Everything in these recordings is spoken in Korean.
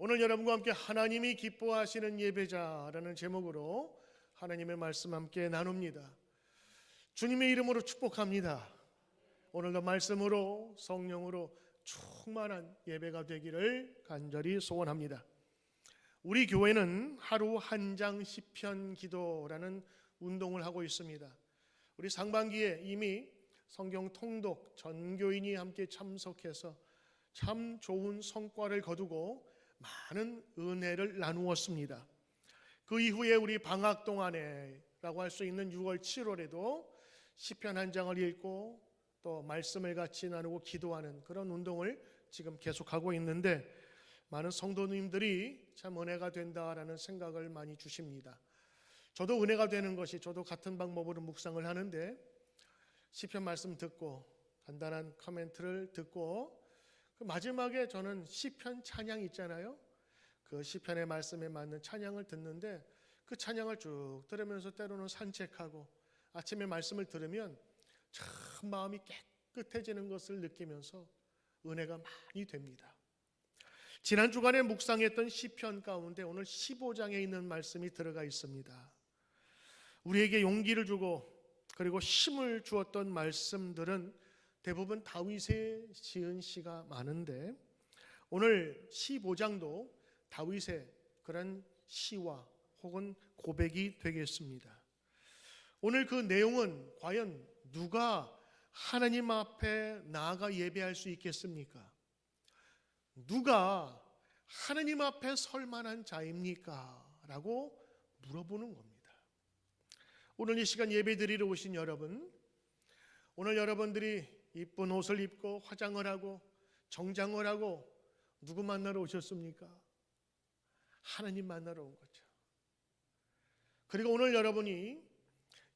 오늘 여러분과 함께 하나님이 기뻐하시는 예배자라는 제목으로 하나님의 말씀 함께 나눕니다. 주님의 이름으로 축복합니다. 오늘도 말씀으로 성령으로 충만한 예배가 되기를 간절히 소원합니다. 우리 교회는 하루 한 장 시편 기도라는 운동을 하고 있습니다. 우리 상반기에 이미 성경 통독 전교인이 함께 참석해서 참 좋은 성과를 거두고 많은 은혜를 나누었습니다. 그 이후에 우리 방학 동안에라고 할 수 있는 6월, 7월에도 시편 한 장을 읽고 또 말씀을 같이 나누고 기도하는 그런 운동을 지금 계속하고 있는데 많은 성도님들이 참 은혜가 된다라는 생각을 많이 주십니다. 저도 은혜가 되는 것이 저도 같은 방법으로 묵상을 하는데 시편 말씀 듣고 간단한 코멘트를 듣고 그 마지막에 저는 시편 찬양 있잖아요. 그 시편의 말씀에 맞는 찬양을 듣는데 그 찬양을 쭉 들으면서 때로는 산책하고 아침에 말씀을 들으면 참 마음이 깨끗해지는 것을 느끼면서 은혜가 많이 됩니다. 지난 주간에 묵상했던 시편 가운데 오늘 15장에 있는 말씀이 들어가 있습니다. 우리에게 용기를 주고 그리고 힘을 주었던 말씀들은 대부분 다윗의 지은 시가 많은데 오늘 15장도 다윗의 그런 시와 혹은 고백이 되겠습니다. 오늘 그 내용은 과연 누가 하나님 앞에 나아가 예배할 수 있겠습니까? 누가 하나님 앞에 설 만한 자입니까? 라고 물어보는 겁니다. 오늘 이 시간 예배 드리러 오신 여러분, 오늘 여러분들이 이쁜 옷을 입고 화장을 하고 정장을 하고 누구 만나러 오셨습니까? 하나님 만나러 온 거죠. 그리고 오늘 여러분이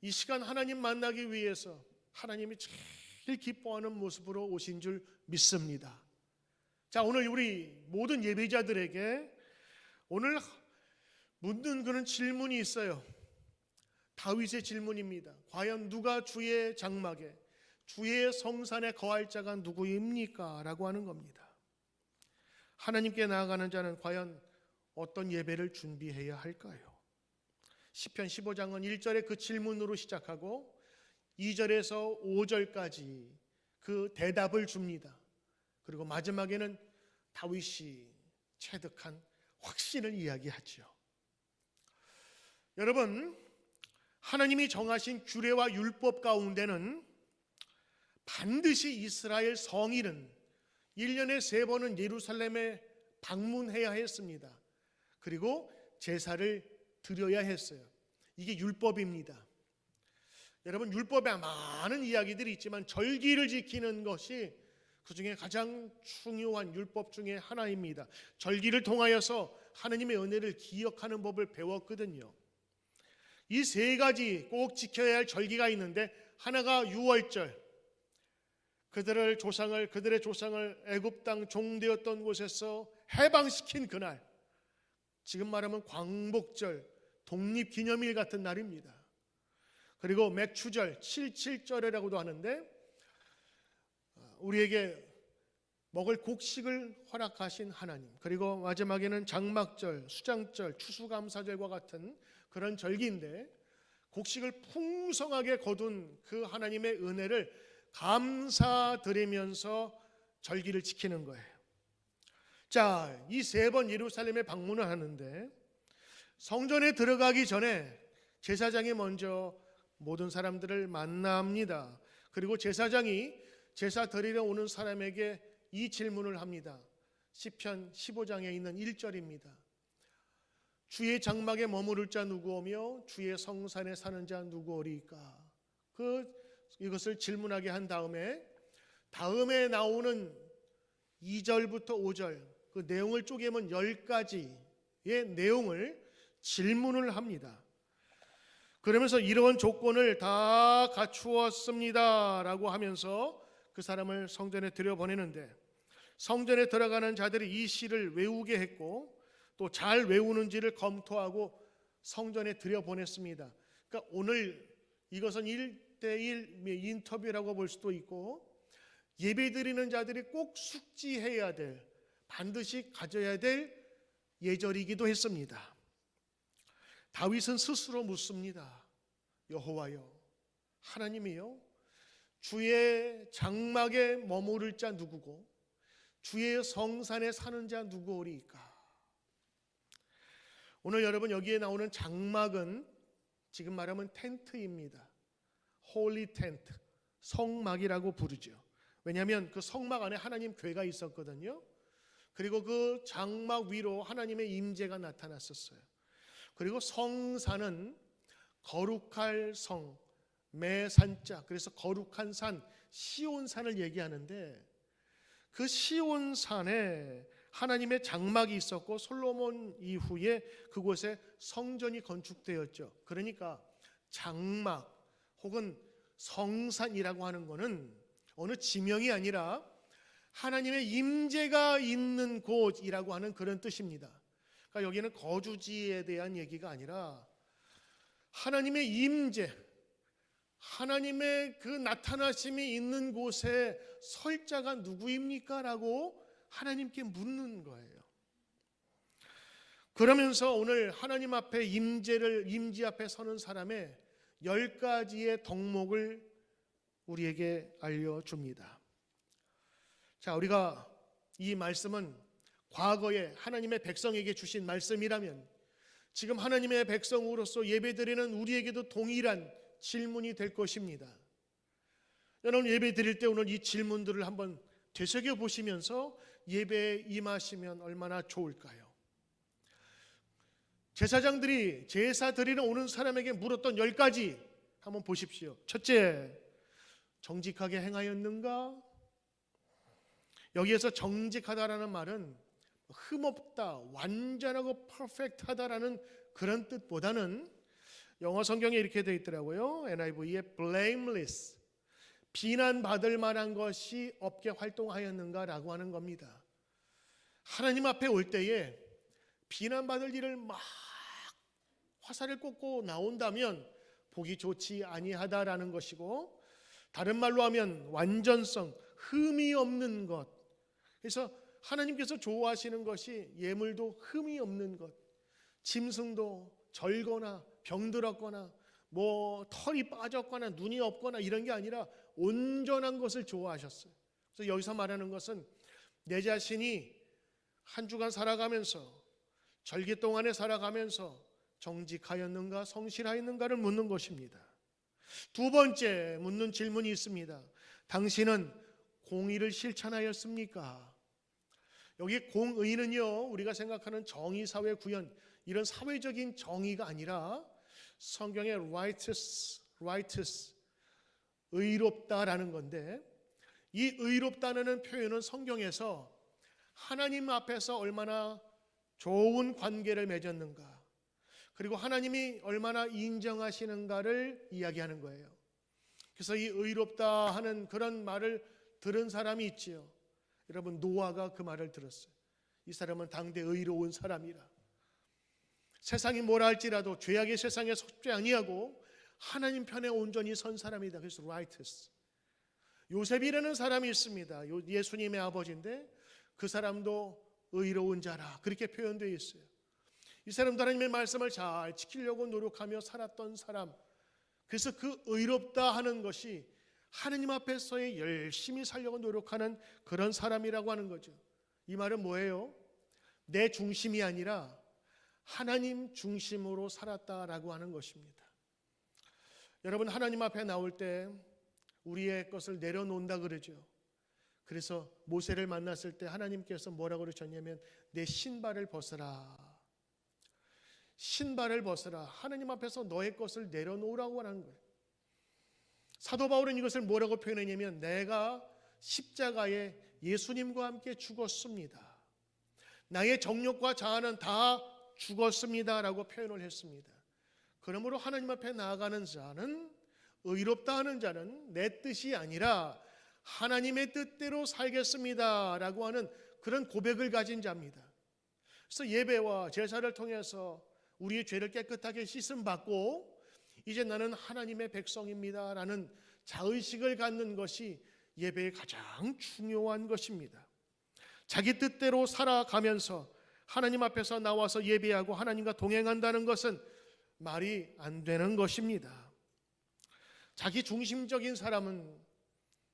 이 시간 하나님 만나기 위해서 하나님이 제일 기뻐하는 모습으로 오신 줄 믿습니다. 자, 오늘 우리 모든 예배자들에게 오늘 묻는 그런 질문이 있어요. 다윗의 질문입니다. 과연 누가 주의 장막에 주의 성산에 거할 자가 누구입니까? 라고 하는 겁니다. 하나님께 나아가는 자는 과연 어떤 예배를 준비해야 할까요? 시편 15장은 1절에 그 질문으로 시작하고 2절에서 5절까지 그 대답을 줍니다. 그리고 마지막에는 다윗이 체득한 확신을 이야기하죠. 여러분, 하나님이 정하신 규례와 율법 가운데는 반드시 이스라엘 성일은 1년에 3번은 예루살렘에 방문해야 했습니다. 그리고 제사를 드려야 했어요. 이게 율법입니다. 여러분, 율법에 많은 이야기들이 있지만 절기를 지키는 것이 그 중에 가장 중요한 율법 중에 하나입니다. 절기를 통하여서 하나님의 은혜를 기억하는 법을 배웠거든요. 이 3가지 꼭 지켜야 할 절기가 있는데 하나가 유월절, 그들의 조상을 애굽 땅 종되었던 곳에서 해방시킨 그날, 지금 말하면 광복절, 독립기념일 같은 날입니다. 그리고 맥추절, 77절이라고도 하는데 우리에게 먹을 곡식을 허락하신 하나님, 그리고 마지막에는 장막절, 수장절, 추수감사절과 같은 그런 절기인데 곡식을 풍성하게 거둔 그 하나님의 은혜를 감사드리면서 절기를 지키는 거예요. 자, 이 3번 예루살렘에 방문을 하는데 성전에 들어가기 전에 제사장이 먼저 모든 사람들을 만납니다. 그리고 제사장이 제사 드리러 오는 사람에게 이 질문을 합니다. 시편 15장에 있는 1절입니다. 주의 장막에 머무를 자 누구오며 주의 성산에 사는 자 누구오리까? 이것을 질문하게 한 다음에 나오는 2절부터 5절 그 내용을 쪼개면 10가지의 내용을 질문을 합니다. 그러면서 이런 조건을 다 갖추었습니다 라고 하면서 그 사람을 성전에 들여보내는데 성전에 들어가는 자들이 이 시를 외우게 했고 또 잘 외우는지를 검토하고 성전에 들여보냈습니다. 그러니까 오늘 이것은 1대1 인터뷰라고 볼 수도 있고 예배드리는 자들이 꼭 숙지해야 될, 반드시 가져야 될 예절이기도 했습니다. 다윗은 스스로 묻습니다. 여호와여, 하나님이여, 주의 장막에 머무를 자 누구고 주의 성산에 사는 자 누구오리이까? 오늘 여러분 여기에 나오는 장막은 지금 말하면 텐트입니다. 홀리 텐트, 성막이라고 부르죠. 왜냐하면 그 성막 안에 하나님 궤가 있었거든요. 그리고 그 장막 위로 하나님의 임재가 나타났었어요. 그리고 성산은 거룩할 성, 매산자, 그래서 거룩한 산, 시온산을 얘기하는데 그 시온산에 하나님의 장막이 있었고 솔로몬 이후에 그곳에 성전이 건축되었죠. 그러니까 장막 혹은 성산이라고 하는 것은 어느 지명이 아니라 하나님의 임재가 있는 곳이라고 하는 그런 뜻입니다. 그러니까 여기는 거주지에 대한 얘기가 아니라 하나님의 임재, 하나님의 그 나타나심이 있는 곳에 설 자가 누구입니까? 라고 하나님께 묻는 거예요. 그러면서 오늘 하나님 앞에 임재 앞에 서는 사람의 10가지의 덕목을 우리에게 알려줍니다. 자, 우리가 이 말씀은 과거에 하나님의 백성에게 주신 말씀이라면 지금 하나님의 백성으로서 예배드리는 우리에게도 동일한 질문이 될 것입니다. 여러분 예배 드릴 때 오늘 이 질문들을 한번 되새겨 보시면서 예배에 임하시면 얼마나 좋을까요? 제사장들이 제사 드리러 오는 사람에게 물었던 10가지 한번 보십시오. 첫째, 정직하게 행하였는가? 여기에서 정직하다라는 말은 흠없다, 완전하고 퍼펙트하다라는 그런 뜻보다는 영어 성경에 이렇게 되어 있더라고요. NIV에 blameless, 비난받을 만한 것이 없게 활동하였는가라고 하는 겁니다. 하나님 앞에 올 때에 비난받을 일을 막 화살을 꽂고 나온다면 보기 좋지 아니하다라는 것이고, 다른 말로 하면 완전성, 흠이 없는 것. 그래서 하나님께서 좋아하시는 것이 예물도 흠이 없는 것, 짐승도 절거나 병들었거나 뭐 털이 빠졌거나 눈이 없거나 이런 게 아니라 온전한 것을 좋아하셨어요. 그래서 여기서 말하는 것은 내 자신이 한 주간 살아가면서, 절기 동안에 살아가면서 정직하였는가, 성실하였는가를 묻는 것입니다. 두 번째 묻는 질문이 있습니다. 당신은 공의를 실천하였습니까? 여기 공의는요, 우리가 생각하는 정의, 사회 구현, 이런 사회적인 정의가 아니라 성경의 righteous, 의롭다라는 건데, 이 의롭다는 표현은 성경에서 하나님 앞에서 얼마나 좋은 관계를 맺었는가, 그리고 하나님이 얼마나 인정하시는가를 이야기하는 거예요. 그래서 이 의롭다 하는 그런 말을 들은 사람이 있지요. 여러분, 노아가 그 말을 들었어요. 이 사람은 당대 의로운 사람이라. 세상이 뭐라 할지라도 죄악의 세상에 속지 아니하고 하나님 편에 온전히 선 사람이다. 그래서 righteous. 요셉이라는 사람이 있습니다. 예수님의 아버지인데 그 사람도 의로운 자라, 그렇게 표현되어 있어요. 이 사람도 하나님의 말씀을 잘 지키려고 노력하며 살았던 사람. 그래서 그 의롭다 하는 것이 하나님 앞에서의 열심히 살려고 노력하는 그런 사람이라고 하는 거죠. 이 말은 뭐예요? 내 중심이 아니라 하나님 중심으로 살았다라고 하는 것입니다. 여러분, 하나님 앞에 나올 때 우리의 것을 내려놓는다 그러죠. 그래서 모세를 만났을 때 하나님께서 뭐라고 그러셨냐면 내 신발을 벗어라. 신발을 벗어라. 하나님 앞에서 너의 것을 내려놓으라고 하는 거예요. 사도 바울은 이것을 뭐라고 표현했냐면 내가 십자가에 예수님과 함께 죽었습니다. 나의 정욕과 자아는 다 죽었습니다 라고 표현을 했습니다. 그러므로 하나님 앞에 나아가는 자는, 의롭다 하는 자는 내 뜻이 아니라 하나님의 뜻대로 살겠습니다 라고 하는 그런 고백을 가진 자입니다. 그래서 예배와 제사를 통해서 우리의 죄를 깨끗하게 씻음받고 이제 나는 하나님의 백성입니다 라는 자의식을 갖는 것이 예배의 가장 중요한 것입니다. 자기 뜻대로 살아가면서 하나님 앞에서 나와서 예배하고 하나님과 동행한다는 것은 말이 안 되는 것입니다. 자기 중심적인 사람은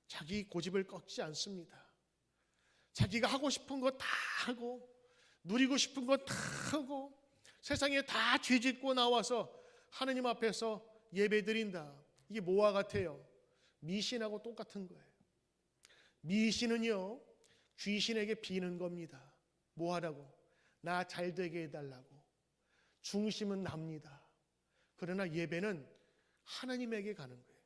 자기 고집을 꺾지 않습니다. 자기가 하고 싶은 거 다 하고 누리고 싶은 거 다 하고 세상에 다 뒤집고 나와서 하나님 앞에서 예배드린다. 이게 뭐와 같아요? 미신하고 똑같은 거예요. 미신은요, 귀신에게 비는 겁니다. 뭐 하라고? 나 잘 되게 해달라고. 중심은 납니다. 그러나 예배는 하나님에게 가는 거예요.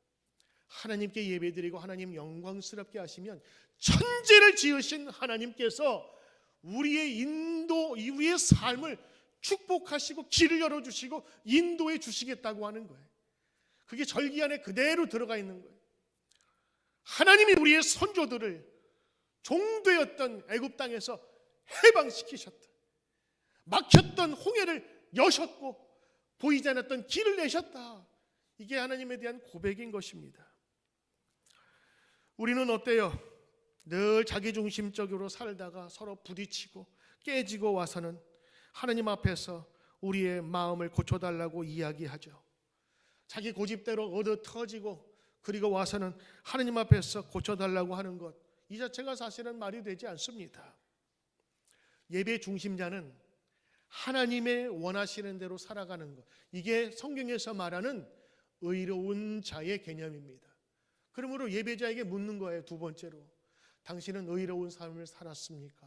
하나님께 예배드리고 하나님 영광스럽게 하시면 천지를 지으신 하나님께서 우리의 우리의 삶을 축복하시고 길을 열어주시고 인도해 주시겠다고 하는 거예요. 그게 절기 안에 그대로 들어가 있는 거예요. 하나님이 우리의 선조들을 종되었던 애굽 땅에서 해방시키셨다. 막혔던 홍해를 여셨고 보이지 않았던 길을 내셨다. 이게 하나님에 대한 고백인 것입니다. 우리는 어때요? 늘 자기중심적으로 살다가 서로 부딪히고 깨지고 와서는 하나님 앞에서 우리의 마음을 고쳐달라고 이야기하죠. 자기 고집대로 얻어 터지고 그리고 와서는 하나님 앞에서 고쳐달라고 하는 것, 이 자체가 사실은 말이 되지 않습니다. 예배 중심자는 하나님의 원하시는 대로 살아가는 것, 이게 성경에서 말하는 의로운 자의 개념입니다. 그러므로 예배자에게 묻는 거예요. 두 번째로, 당신은 의로운 삶을 살았습니까?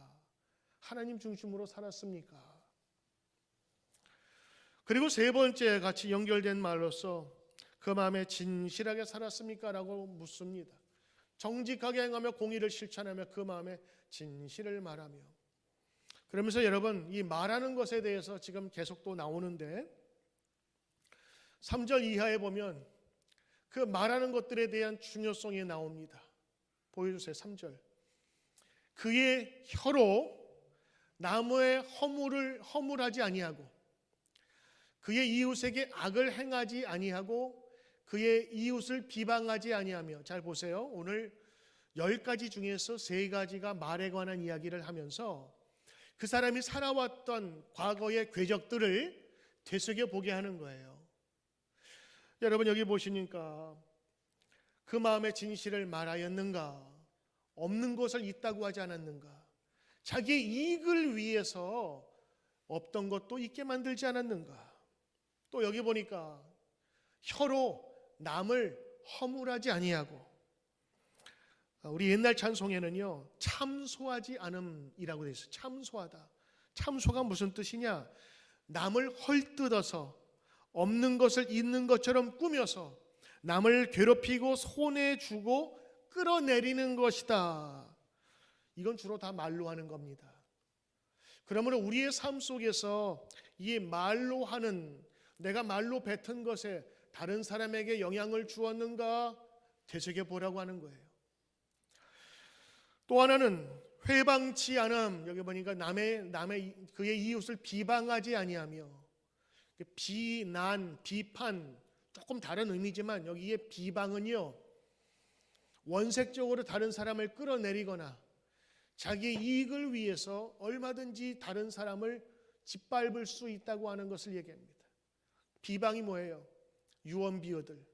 하나님 중심으로 살았습니까? 그리고 세 번째 같이 연결된 말로서 그 마음에 진실하게 살았습니까? 라고 묻습니다. 정직하게 행하며 공의를 실천하며 그 마음에 진실을 말하며. 그러면서 여러분, 이 말하는 것에 대해서 지금 계속 또 나오는데 3절 이하에 보면 그 말하는 것들에 대한 중요성이 나옵니다. 보여주세요. 3절. 그의 혀로 남의 허물하지 아니하고 그의 이웃에게 악을 행하지 아니하고 그의 이웃을 비방하지 아니하며. 잘 보세요. 오늘 10가지 중에서 3가지가 말에 관한 이야기를 하면서 그 사람이 살아왔던 과거의 궤적들을 되새겨보게 하는 거예요. 여러분, 여기 보시니까 그 마음의 진실을 말하였는가? 없는 것을 있다고 하지 않았는가? 자기의 이익을 위해서 없던 것도 있게 만들지 않았는가? 또 여기 보니까 혀로 남을 허물하지 아니하고, 우리 옛날 찬송에는요 참소하지 않음이라고 되어 있어요. 참소하다. 참소가 무슨 뜻이냐? 남을 헐뜯어서 없는 것을 있는 것처럼 꾸며서 남을 괴롭히고 손해주고 끌어내리는 것이다. 이건 주로 다 말로 하는 겁니다. 그러므로 우리의 삶 속에서 이 말로 하는, 내가 말로 뱉은 것에 다른 사람에게 영향을 주었는가 되새겨보라고 하는 거예요. 또 하나는 회방치 않음. 여기 보니까 그의 이웃을 비방하지 아니하며, 비난, 비판 조금 다른 의미지만 여기에 비방은요 원색적으로 다른 사람을 끌어내리거나 자기의 이익을 위해서 얼마든지 다른 사람을 짓밟을 수 있다고 하는 것을 얘기합니다. 비방이 뭐예요? 유언비어들,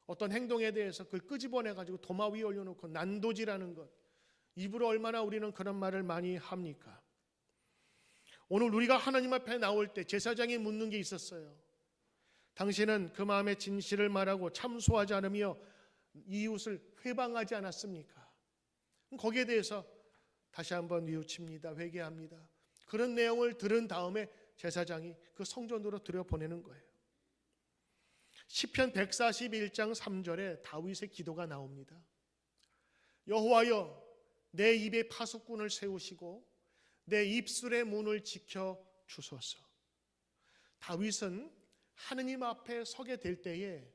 어떤 행동에 대해서 그걸 끄집어내가지고 도마 위에 올려놓고 난도질하는 것, 입으로 얼마나 우리는 그런 말을 많이 합니까? 오늘 우리가 하나님 앞에 나올 때 제사장이 묻는 게 있었어요. 당신은 그 마음의 진실을 말하고 참소하지 않으며 이웃을 회방하지 않았습니까? 거기에 대해서 다시 한번 뉘우칩니다. 회개합니다. 그런 내용을 들은 다음에 제사장이 그 성전으로 들여보내는 거예요. 시편 141장 3절에 다윗의 기도가 나옵니다. 여호와여, 내 입에 파수꾼을 세우시고 내 입술의 문을 지켜 주소서. 다윗은 하느님 앞에 서게 될 때에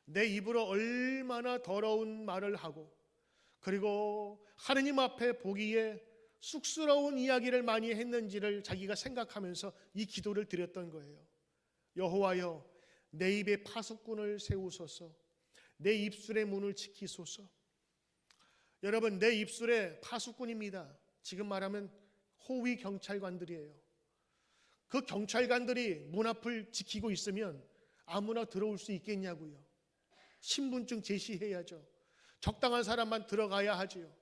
내 입으로 얼마나 더러운 말을 하고 그리고 하느님 앞에 보기에 쑥스러운 이야기를 많이 했는지를 자기가 생각하면서 이 기도를 드렸던 거예요. 여호와여, 내 입에 파수꾼을 세우소서. 내 입술의 문을 지키소서. 여러분, 내 입술에 파수꾼입니다. 지금 말하면 호위 경찰관들이에요. 그 경찰관들이 문 앞을 지키고 있으면 아무나 들어올 수 있겠냐고요. 신분증 제시해야죠. 적당한 사람만 들어가야 하지요.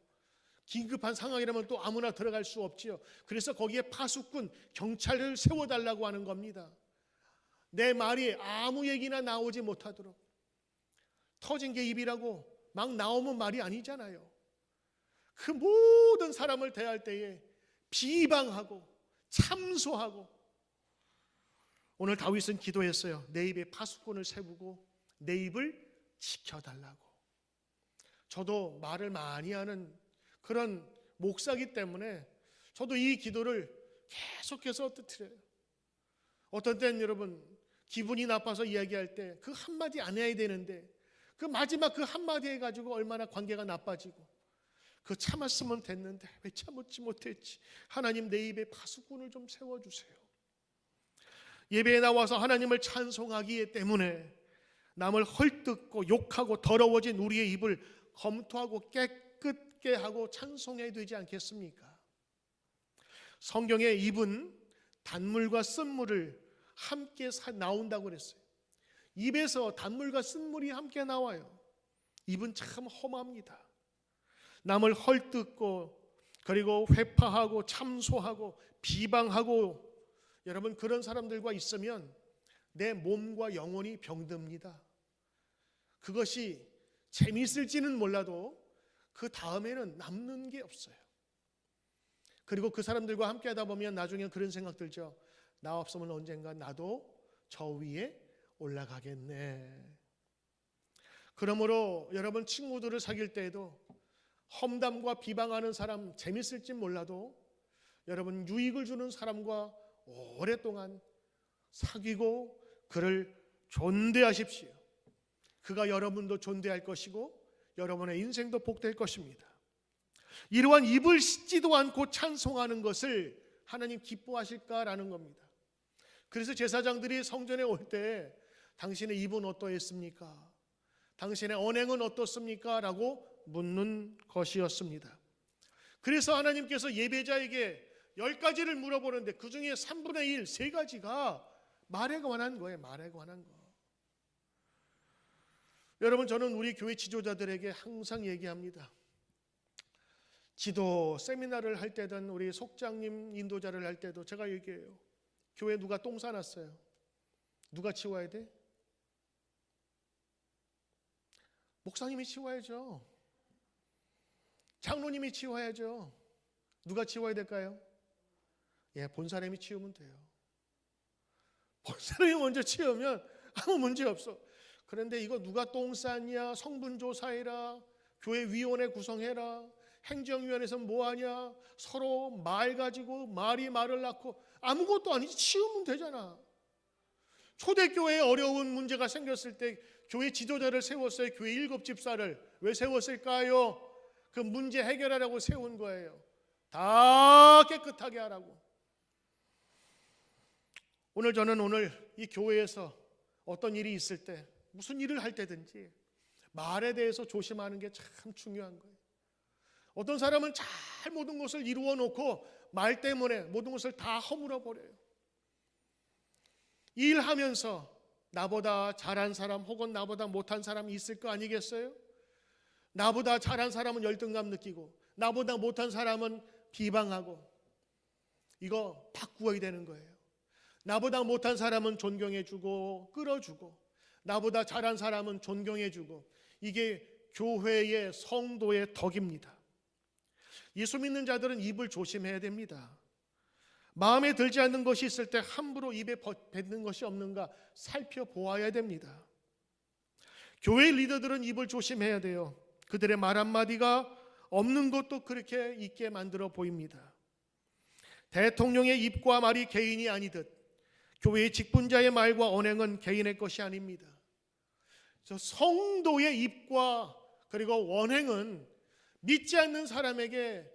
긴급한 상황이라면 또 아무나 들어갈 수 없지요. 그래서 거기에 파수꾼, 경찰을 세워달라고 하는 겁니다. 내 말이 아무 얘기나 나오지 못하도록. 터진 게 입이라고 막 나오면 말이 아니잖아요. 그 모든 사람을 대할 때에 비방하고 참소하고. 오늘 다윗은 기도했어요. 내 입에 파수꾼을 세우고 내 입을 지켜달라고. 저도 말을 많이 하는 그런 목사기 때문에 저도 이 기도를 계속해서 드려요. 어떤 때는 여러분 기분이 나빠서 이야기할 때 그 한마디 안 해야 되는데 그 마지막 그 한마디 해가지고 얼마나 관계가 나빠지고, 그 참았으면 됐는데 왜 참지 못했지. 하나님, 내 입에 파수꾼을 좀 세워주세요. 예배에 나와서 하나님을 찬송하기 때문에 남을 헐뜯고 욕하고 더러워진 우리의 입을 검토하고 깨끗게 하고 찬송해야 되지 않겠습니까? 성경에 입은 단물과 쓴물을 함께 나온다고 그랬어요. 입에서 단물과 쓴물이 함께 나와요. 입은 참 험합니다. 남을 헐뜯고 그리고 회파하고 참소하고 비방하고, 여러분 그런 사람들과 있으면 내 몸과 영혼이 병듭니다. 그것이 재미있을지는 몰라도 그 다음에는 남는 게 없어요. 그리고 그 사람들과 함께 하다 보면 나중에 그런 생각 들죠. 나 없으면 언젠가 나도 저 위에 올라가겠네. 그러므로 여러분 친구들을 사귈 때에도 험담과 비방하는 사람 재밌을지 몰라도 여러분 유익을 주는 사람과 오랫동안 사귀고 그를 존대하십시오. 그가 여러분도 존대할 것이고 여러분의 인생도 복될 것입니다. 이러한 입을 씻지도 않고 찬송하는 것을 하나님 기뻐하실까라는 겁니다. 그래서 제사장들이 성전에 올 때 당신의 입은 어떠했습니까? 당신의 언행은 어떻습니까? 라고 묻는 것이었습니다. 그래서 하나님께서 예배자에게 10가지를 물어보는데 그 중에 3분의 1, 3가지가 말에 관한 거예요. 말에 관한 거. 여러분, 저는 우리 교회 지도자들에게 항상 얘기합니다. 지도 세미나를 할 때든 우리 속장님 인도자를 할 때도 제가 얘기해요. 교회 누가 똥 싸놨어요. 누가 치워야 돼? 목사님이 치워야죠. 장로님이 치워야죠. 누가 치워야 될까요? 본 사람이 치우면 돼요. 본 사람이 먼저 치우면 아무 문제 없어. 그런데 이거 누가 똥 쌌냐, 성분 조사해라, 교회 위원회 구성해라, 행정위원회에서 뭐하냐, 서로 말 가지고 말이 말을 낳고, 아무것도 아니지. 치우면 되잖아. 초대교회에 어려운 문제가 생겼을 때 교회 지도자를 세웠어요. 교회 7집사를. 왜 세웠을까요? 그 문제 해결하라고 세운 거예요. 다 깨끗하게 하라고. 저는 이 교회에서 어떤 일이 있을 때, 무슨 일을 할 때든지 말에 대해서 조심하는 게 참 중요한 거예요. 어떤 사람은 잘 모든 것을 이루어 놓고 말 때문에 모든 것을 다 허물어 버려요. 일하면서 나보다 잘한 사람 혹은 나보다 못한 사람이 있을 거 아니겠어요? 나보다 잘한 사람은 열등감 느끼고 나보다 못한 사람은 비방하고, 이거 바꾸어야 되는 거예요. 나보다 못한 사람은 존경해주고 끌어주고 나보다 잘한 사람은 존경해주고, 이게 교회의 성도의 덕입니다. 예수 믿는 자들은 입을 조심해야 됩니다. 마음에 들지 않는 것이 있을 때 함부로 입에 뱉는 것이 없는가 살펴보아야 됩니다. 교회 리더들은 입을 조심해야 돼요. 그들의 말 한마디가 없는 것도 그렇게 있게 만들어 보입니다. 대통령의 입과 말이 개인이 아니듯 교회의 직분자의 말과 언행은 개인의 것이 아닙니다. 성도의 입과 그리고 원행은 믿지 않는 사람에게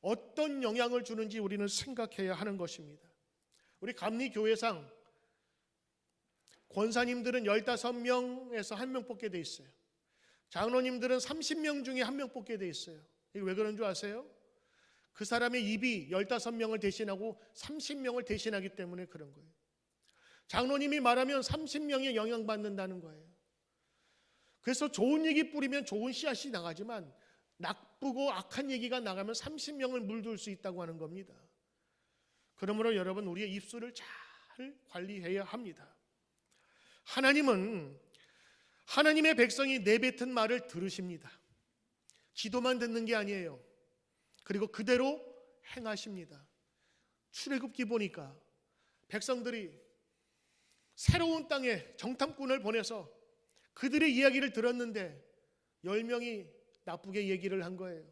어떤 영향을 주는지 우리는 생각해야 하는 것입니다. 우리 감리교회상 권사님들은 15명에서 1명 뽑게 돼 있어요. 장로님들은 30명 중에 1명 뽑게 돼 있어요. 이게 왜 그런 줄 아세요? 그 사람의 입이 15명을 대신하고 30명을 대신하기 때문에 그런 거예요. 장로님이 말하면 30명이 영향받는다는 거예요. 그래서 좋은 얘기 뿌리면 좋은 씨앗이 나가지만 나쁘고 악한 얘기가 나가면 30명을 물들 수 있다고 하는 겁니다. 그러므로 여러분, 우리의 입술을 잘 관리해야 합니다. 하나님은 하나님의 백성이 내뱉은 말을 들으십니다. 기도만 듣는 게 아니에요. 그리고 그대로 행하십니다. 출애굽기 보니까 백성들이 새로운 땅에 정탐꾼을 보내서 그들의 이야기를 들었는데 10명이 나쁘게 얘기를 한 거예요.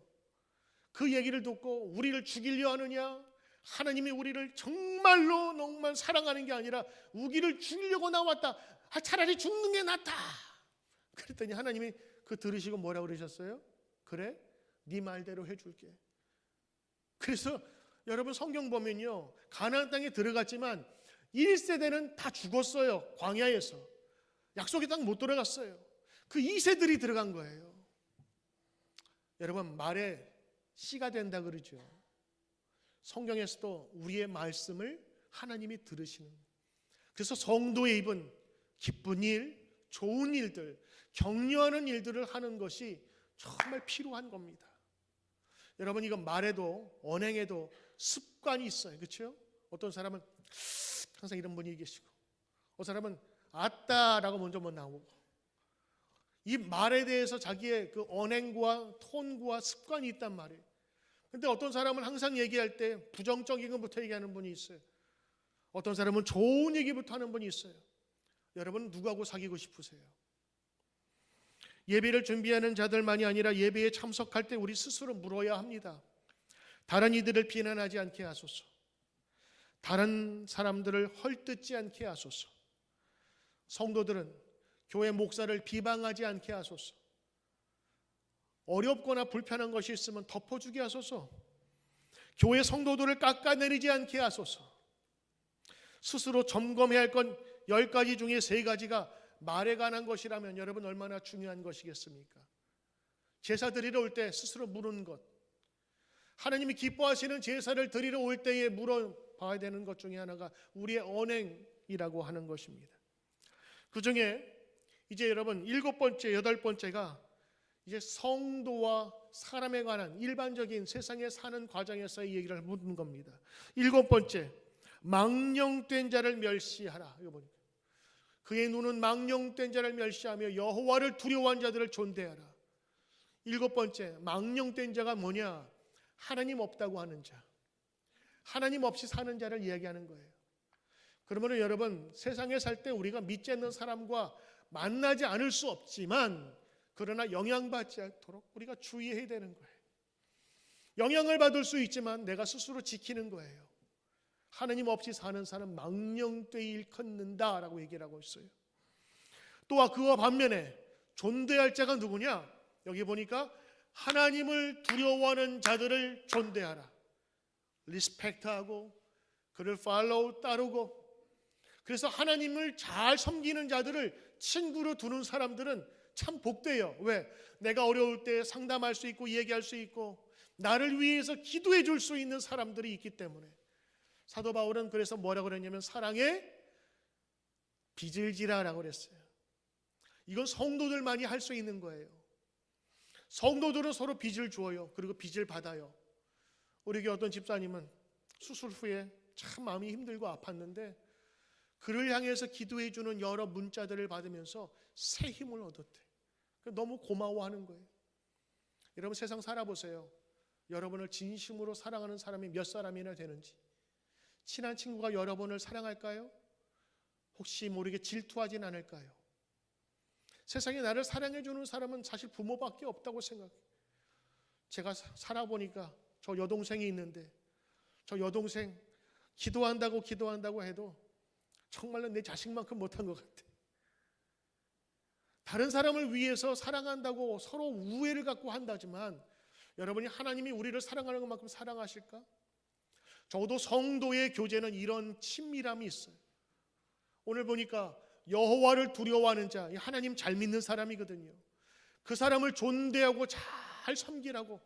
그 얘기를 듣고 우리를 죽이려 하느냐? 하나님이 우리를 정말로 정말 사랑하는 게 아니라 우리를 죽이려고 나왔다. 차라리 죽는 게 낫다. 그랬더니 하나님이 그 들으시고 뭐라고 그러셨어요? 그래? 네 말대로 해줄게. 그래서 여러분, 성경 보면요, 가나안 땅에 들어갔지만 1세대는 다 죽었어요. 광야에서 약속의 땅 못 들어갔어요. 그 2세들이 들어간 거예요. 여러분, 말에 씨가 된다 그러죠. 성경에서도 우리의 말씀을 하나님이 들으시는, 그래서 성도의 입은 기쁜 일, 좋은 일들, 격려하는 일들을 하는 것이 정말 필요한 겁니다. 여러분, 이건 말에도 언행에도 습관이 있어요. 그렇죠? 어떤 사람은 항상 이런 분이 계시고, 어떤 사람은 아따라고 먼저 나오고, 이 말에 대해서 자기의 그 언행과 톤과 습관이 있단 말이에요. 근데 어떤 사람은 항상 얘기할 때 부정적인 것부터 얘기하는 분이 있어요. 어떤 사람은 좋은 얘기부터 하는 분이 있어요. 여러분, 누구하고 사귀고 싶으세요? 예배를 준비하는 자들만이 아니라 예배에 참석할 때 우리 스스로 물어야 합니다. 다른 이들을 비난하지 않게 하소서. 다른 사람들을 헐뜯지 않게 하소서. 성도들은 교회 목사를 비방하지 않게 하소서. 어렵거나 불편한 것이 있으면 덮어주게 하소서. 교회 성도들을 깎아내리지 않게 하소서. 스스로 점검해야 할 건 10가지 중에 3가지가 말에 관한 것이라면 여러분, 얼마나 중요한 것이겠습니까? 제사 드리러 올 때 스스로 물은 것, 하나님이 기뻐하시는 제사를 드리러 올 때에 물어봐야 되는 것 중에 하나가 우리의 언행이라고 하는 것입니다. 그 중에 이제 여러분 7번째, 8번째가 이제 성도와 사람에 관한 일반적인 세상에 사는 과정에서의 얘기를 묻는 겁니다. 7번째, 망령된 자를 멸시하라. 이거 보니까 그의 눈은 망령된 자를 멸시하며 여호와를 두려워한 자들을 존대하라. 7번째, 망령된 자가 뭐냐? 하나님 없다고 하는 자, 하나님 없이 사는 자를 이야기하는 거예요. 그러면 여러분, 세상에 살 때 우리가 믿지 않는 사람과 만나지 않을 수 없지만, 그러나 영향받지 않도록 우리가 주의해야 되는 거예요. 영향을 받을 수 있지만 내가 스스로 지키는 거예요. 하나님 없이 사는 사람 망령되이 일컫는다라고 얘기를 하고 있어요. 또한 그와 반면에 존대할 자가 누구냐? 여기 보니까 하나님을 두려워하는 자들을 존대하라. 리스펙트하고 그를 팔로우, 따르고, 그래서 하나님을 잘 섬기는 자들을 친구로 두는 사람들은 참 복돼요. 왜? 내가 어려울 때 상담할 수 있고 얘기할 수 있고 나를 위해서 기도해 줄 수 있는 사람들이 있기 때문에. 사도 바울은 그래서 뭐라고 그랬냐면 사랑에 빚을 지라라고 그랬어요. 이건 성도들만이 할 수 있는 거예요. 성도들은 서로 빚을 주어요. 그리고 빚을 받아요. 우리 교회 어떤 집사님은 수술 후에 참 마음이 힘들고 아팠는데 그를 향해서 기도해 주는 여러 문자들을 받으면서 새 힘을 얻었대. 너무 고마워하는 거예요. 여러분, 세상 살아보세요. 여러분을 진심으로 사랑하는 사람이 몇 사람이나 되는지. 친한 친구가 여러분을 사랑할까요? 혹시 모르게 질투하진 않을까요? 세상에 나를 사랑해 주는 사람은 사실 부모밖에 없다고 생각해요. 제가 살아보니까 저 여동생이 있는데 저 여동생 기도한다고 해도 정말로 내 자식만큼 못한 것 같아. 다른 사람을 위해서 사랑한다고 서로 우애를 갖고 한다지만 여러분이 하나님이 우리를 사랑하는 것만큼 사랑하실까? 적어도 성도의 교제는 이런 친밀함이 있어요. 오늘 보니까 여호와를 두려워하는 자, 하나님 잘 믿는 사람이거든요. 그 사람을 존대하고 잘 섬기라고,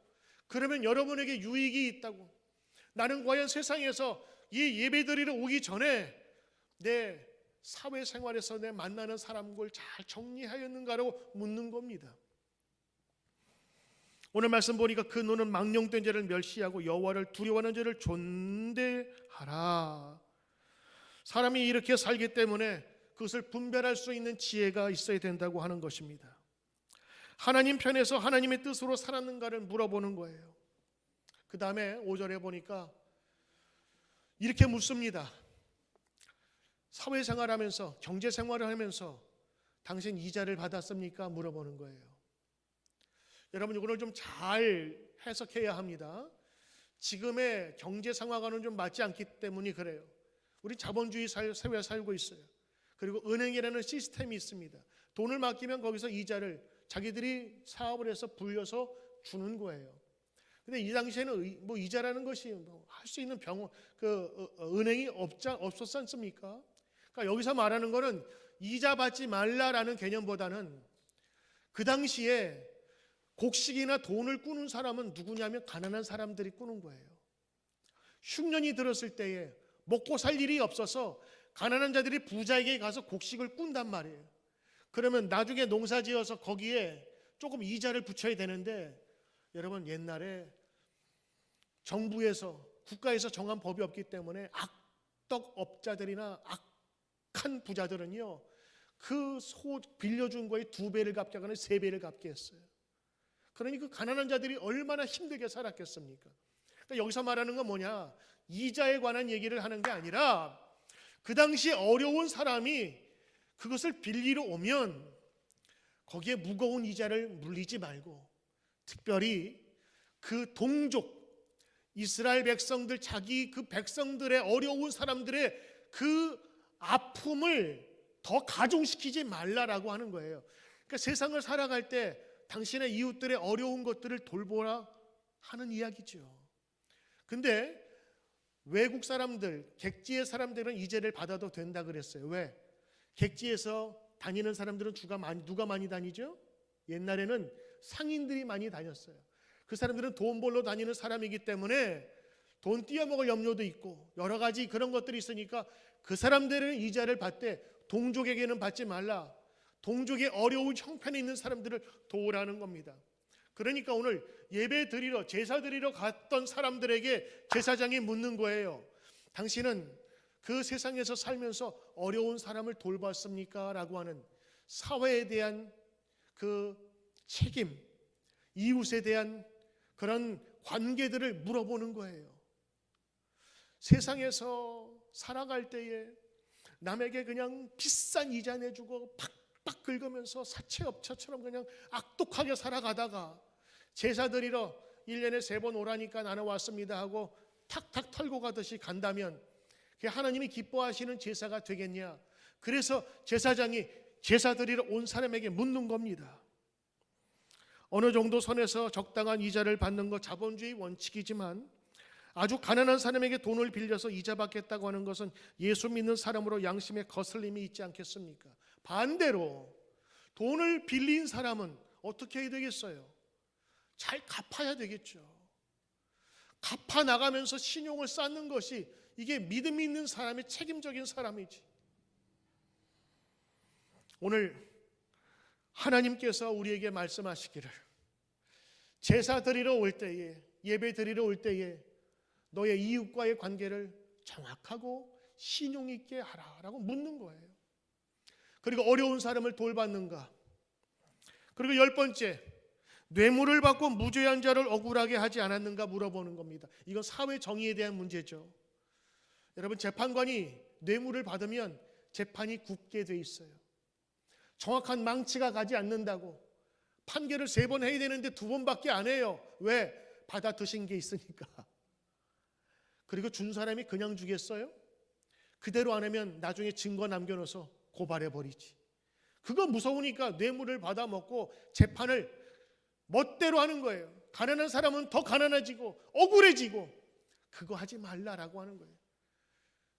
그러면 여러분에게 유익이 있다고. 나는 과연 세상에서 이 예배드리러 오기 전에 내 사회생활에서 내 만나는 사람을 잘 정리하였는가라고 묻는 겁니다. 오늘 말씀 보니까 그 눈은 망령된 자를 멸시하고 여호와를 두려워하는 자를 존대하라. 사람이 이렇게 살기 때문에 그것을 분별할 수 있는 지혜가 있어야 된다고 하는 것입니다. 하나님 편에서 하나님의 뜻으로 살았는가를 물어보는 거예요. 그 다음에 5절에 보니까 이렇게 묻습니다. 사회생활하면서 경제생활을 하면서 당신 이자를 받았습니까? 물어보는 거예요. 여러분 이거를 좀 잘 해석해야 합니다. 지금의 경제 상황과는 좀 맞지 않기 때문에 그래요. 우리 자본주의 사회에 살고 있어요. 그리고 은행이라는 시스템이 있습니다. 돈을 맡기면 거기서 이자를 자기들이 사업을 해서 불려서 주는 거예요. 근데 이 당시에는 뭐 이자라는 것이 할 수 있는 은행이 없었지 않습니까? 그러니까 여기서 말하는 거는 이자 받지 말라라는 개념보다는 그 당시에 곡식이나 돈을 꾸는 사람은 누구냐면 가난한 사람들이 꾸는 거예요. 흉년이 들었을 때에 먹고 살 일이 없어서 가난한 자들이 부자에게 가서 곡식을 꾼단 말이에요. 그러면 나중에 농사지어서 거기에 조금 이자를 붙여야 되는데, 여러분 옛날에 정부에서 국가에서 정한 법이 없기 때문에 악덕업자들이나 악한 부자들은요 그 소 빌려준 거에 2배를 갚게 하거나 3배를 갚게 했어요. 그러니 그 가난한 자들이 얼마나 힘들게 살았겠습니까? 그러니까 여기서 말하는 건 뭐냐, 이자에 관한 얘기를 하는 게 아니라 그 당시 어려운 사람이 그것을 빌리러 오면 거기에 무거운 이자를 물리지 말고, 특별히 그 동족 이스라엘 백성들, 자기 그 백성들의 어려운 사람들의 그 아픔을 더 가중시키지 말라라고 하는 거예요. 그러니까 세상을 살아갈 때 당신의 이웃들의 어려운 것들을 돌보라 하는 이야기죠. 근데 외국 사람들, 객지의 사람들은 이자를 받아도 된다 그랬어요. 왜? 객지에서 다니는 사람들은 누가 많이 다니죠? 옛날에는 상인들이 많이 다녔어요. 그 사람들은 돈 벌러 다니는 사람이기 때문에 돈 띄어먹을 염려도 있고 여러 가지 그런 것들이 있으니까 그 사람들은 이자를 받되 동족에게는 받지 말라. 동족의 어려운 형편에 있는 사람들을 도우라는 겁니다. 그러니까 오늘 예배 드리러, 제사 드리러 갔던 사람들에게 제사장이 묻는 거예요. 당신은 그 세상에서 살면서 어려운 사람을 돌봤습니까? 라고 하는 사회에 대한 그 책임, 이웃에 대한 그런 관계들을 물어보는 거예요. 세상에서 살아갈 때에 남에게 그냥 비싼 이자 내주고 팍팍 긁으면서 사채업자처럼 그냥 악독하게 살아가다가 제사 드리러 1년에 3번 오라니까 나는 왔습니다 하고 탁탁 털고 가듯이 간다면 그게 하나님이 기뻐하시는 제사가 되겠냐? 그래서 제사장이 제사 드리러 온 사람에게 묻는 겁니다. 어느 정도 선에서 적당한 이자를 받는 것 자본주의 원칙이지만 아주 가난한 사람에게 돈을 빌려서 이자 받겠다고 하는 것은 예수 믿는 사람으로 양심에 거슬림이 있지 않겠습니까? 반대로 돈을 빌린 사람은 어떻게 해야 되겠어요? 잘 갚아야 되겠죠. 갚아 나가면서 신용을 쌓는 것이 이게 믿음 있는 사람의 책임적인 사람이지. 오늘 하나님께서 우리에게 말씀하시기를 제사 드리러 올 때에, 예배 드리러 올 때에 너의 이웃과의 관계를 정확하고 신용 있게 하라라고 묻는 거예요. 그리고 어려운 사람을 돌봤는가? 그리고 10번째, 뇌물을 받고 무죄한 자를 억울하게 하지 않았는가 물어보는 겁니다. 이건 사회 정의에 대한 문제죠. 여러분 재판관이 뇌물을 받으면 재판이 굳게 돼 있어요. 정확한 망치가 가지 않는다고 판결을 3번 해야 되는데 2번밖에 안 해요. 왜? 받아 드신 게 있으니까. 그리고 준 사람이 그냥 주겠어요? 그대로 안 하면 나중에 증거 남겨놓아서 고발해 버리지. 그거 무서우니까 뇌물을 받아 먹고 재판을 멋대로 하는 거예요. 가난한 사람은 더 가난해지고 억울해지고 그거 하지 말라라고 하는 거예요.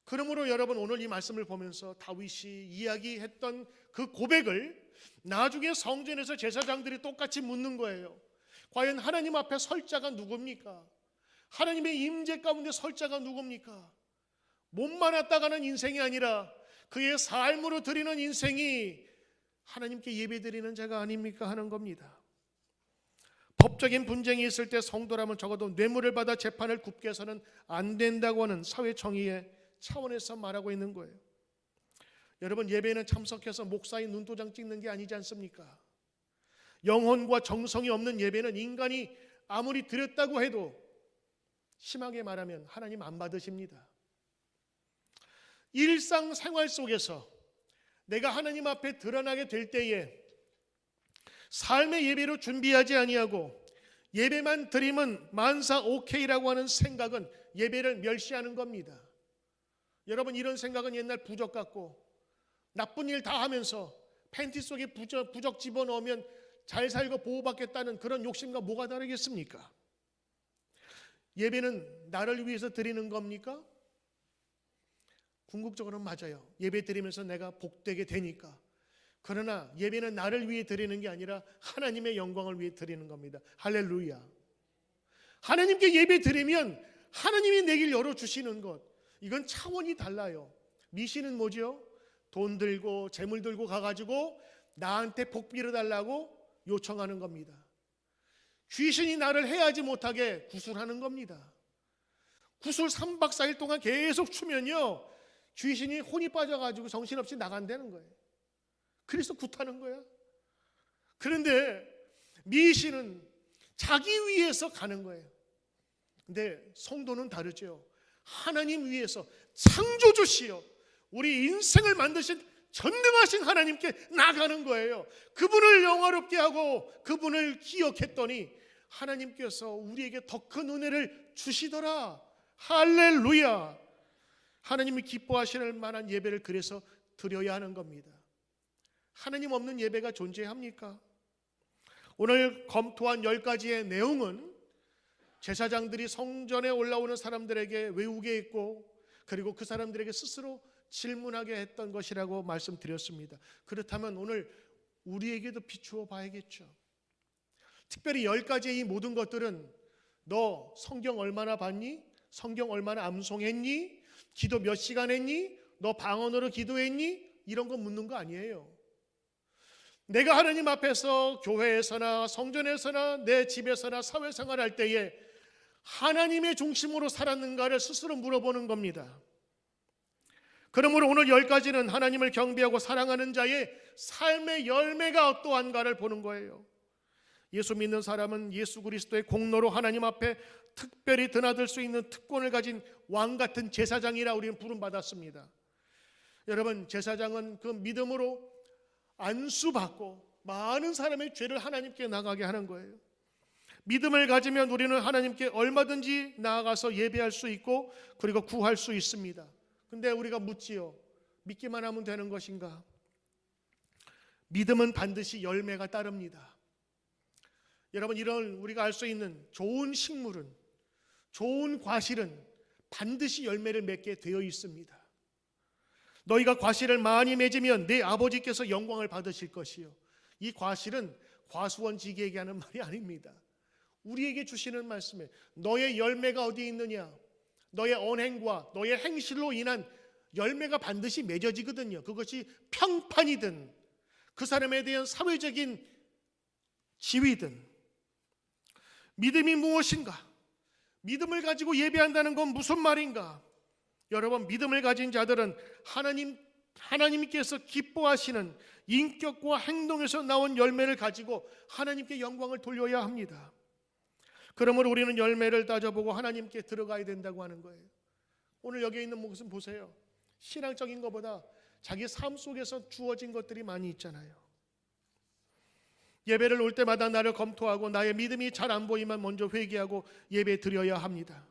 그러므로 여러분 오늘 이 말씀을 보면서 다윗이 이야기했던 그 고백을 나중에 성전에서 제사장들이 똑같이 묻는 거예요. 과연 하나님 앞에 설 자가 누굽니까? 하나님의 임재 가운데 설 자가 누굽니까? 몸만 왔다가는 인생이 아니라 그의 삶으로 드리는 인생이 하나님께 예배드리는 자가 아닙니까 하는 겁니다. 법적인 분쟁이 있을 때 성도라면 적어도 뇌물을 받아 재판을 굽게 해서는 안 된다고 하는 사회 정의의 차원에서 말하고 있는 거예요. 여러분, 예배에는 참석해서 목사의 눈도장 찍는 게 아니지 않습니까? 영혼과 정성이 없는 예배는 인간이 아무리 드렸다고 해도 심하게 말하면 하나님 안 받으십니다. 일상생활 속에서 내가 하나님 앞에 드러나게 될 때에 삶의 예배로 준비하지 아니하고 예배만 드리면 만사 오케이라고 하는 생각은 예배를 멸시하는 겁니다. 여러분, 이런 생각은 옛날 부적 같고 나쁜 일 다 하면서 팬티 속에 부적 집어넣으면 잘 살고 보호받겠다는 그런 욕심과 뭐가 다르겠습니까? 예배는 나를 위해서 드리는 겁니까? 궁극적으로는 맞아요. 예배 드리면서 내가 복되게 되니까. 그러나 예배는 나를 위해 드리는 게 아니라 하나님의 영광을 위해 드리는 겁니다. 할렐루야. 하나님께 예배 드리면 하나님이 내 길 열어주시는 것, 이건 차원이 달라요. 미신은 뭐죠? 돈 들고 재물 들고 가가지고 나한테 복 빌어달라고 요청하는 겁니다. 귀신이 나를 해하지 못하게 구술하는 겁니다. 구술 3박 4일 동안 계속 추면요, 귀신이 혼이 빠져가지고 정신없이 나간다는 거예요. 그래서 굿하는 거야. 그런데 미신은 자기 위해서 가는 거예요. 근데 성도는 다르죠. 하나님 위해서, 창조주시여 우리 인생을 만드신 전능하신 하나님께 나가는 거예요. 그분을 영화롭게 하고 그분을 기억했더니 하나님께서 우리에게 더 큰 은혜를 주시더라. 할렐루야. 하나님이 기뻐하실 만한 예배를 그래서 드려야 하는 겁니다. 하나님 없는 예배가 존재합니까? 오늘 검토한 10가지의 내용은 제사장들이 성전에 올라오는 사람들에게 외우게 했고, 그리고 그 사람들에게 스스로 질문하게 했던 것이라고 말씀드렸습니다. 그렇다면 오늘 우리에게도 비추어 봐야겠죠. 특별히 10가지의 이 모든 것들은 너 성경 얼마나 봤니? 성경 얼마나 암송했니? 기도 몇 시간 했니? 너 방언으로 기도했니? 이런 거 묻는 거 아니에요. 내가 하나님 앞에서 교회에서나 성전에서나 내 집에서나 사회생활 할 때에 하나님의 중심으로 살았는가를 스스로 물어보는 겁니다. 그러므로 오늘 10가지는 하나님을 경배하고 사랑하는 자의 삶의 열매가 어떠한가를 보는 거예요. 예수 믿는 사람은 예수 그리스도의 공로로 하나님 앞에 특별히 드나들 수 있는 특권을 가진 왕 같은 제사장이라 우리는 부름받았습니다. 여러분, 제사장은 그 믿음으로 안수받고 많은 사람의 죄를 하나님께 나가게 하는 거예요. 믿음을 가지면 우리는 하나님께 얼마든지 나아가서 예배할 수 있고 그리고 구할 수 있습니다. 근데 우리가 묻지요. 믿기만 하면 되는 것인가? 믿음은 반드시 열매가 따릅니다. 여러분, 이런 우리가 알 수 있는 좋은 식물은, 좋은 과실은 반드시 열매를 맺게 되어 있습니다. 너희가 과실을 많이 맺으면 내 아버지께서 영광을 받으실 것이요. 이 과실은 과수원지기에게 하는 말이 아닙니다. 우리에게 주시는 말씀에 너의 열매가 어디에 있느냐? 너의 언행과 너의 행실로 인한 열매가 반드시 맺어지거든요. 그것이 평판이든 그 사람에 대한 사회적인 지위든. 믿음이 무엇인가? 믿음을 가지고 예배한다는 건 무슨 말인가? 여러분, 믿음을 가진 자들은 하나님께서 기뻐하시는 인격과 행동에서 나온 열매를 가지고 하나님께 영광을 돌려야 합니다. 그러므로 우리는 열매를 따져보고 하나님께 들어가야 된다고 하는 거예요. 오늘 여기에 있는 모습은 보세요. 신앙적인 것보다 자기 삶 속에서 주어진 것들이 많이 있잖아요. 예배를 올 때마다 나를 검토하고 나의 믿음이 잘 안 보이면 먼저 회개하고 예배 드려야 합니다.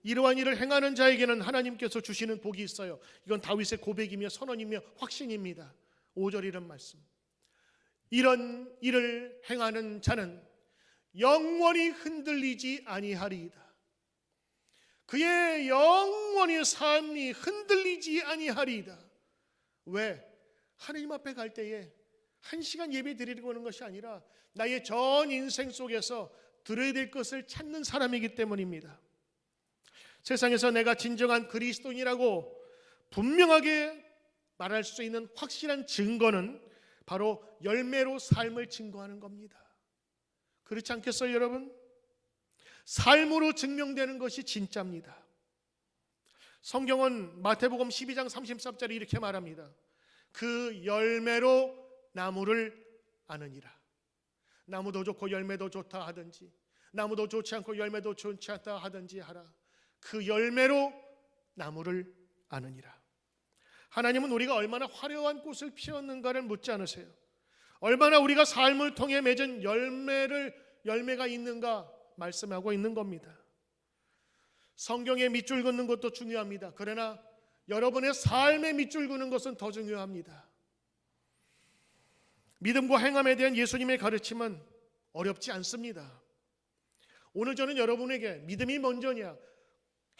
이러한 일을 행하는 자에게는 하나님께서 주시는 복이 있어요. 이건 다윗의 고백이며 선언이며 확신입니다. 5절 이런 말씀. 이런 일을 행하는 자는 영원히 흔들리지 아니하리이다. 그의 영원히 삶이 흔들리지 아니하리이다. 왜? 하나님 앞에 갈 때에 1시간 예배 드리고 오는 것이 아니라 나의 전 인생 속에서 들어야 될 것을 찾는 사람이기 때문입니다. 세상에서 내가 진정한 그리스도인이라고 분명하게 말할 수 있는 확실한 증거는 바로 열매로 삶을 증거하는 겁니다. 그렇지 않겠어요, 여러분? 삶으로 증명되는 것이 진짜입니다. 성경은 마태복음 12장 33절에 이렇게 말합니다. 그 열매로 나무를 아느니라. 나무도 좋고 열매도 좋다 하든지, 나무도 좋지 않고 열매도 좋지 않다 하든지 하라. 그 열매로 나무를 아느니라. 하나님은 우리가 얼마나 화려한 꽃을 피웠는가를 묻지 않으세요. 얼마나 우리가 삶을 통해 맺은 열매가 있는가 말씀하고 있는 겁니다. 성경에 밑줄 긋는 것도 중요합니다. 그러나 여러분의 삶에 밑줄 긋는 것은 더 중요합니다. 믿음과 행함에 대한 예수님의 가르침은 어렵지 않습니다. 오늘 저는 여러분에게 믿음이 먼저냐,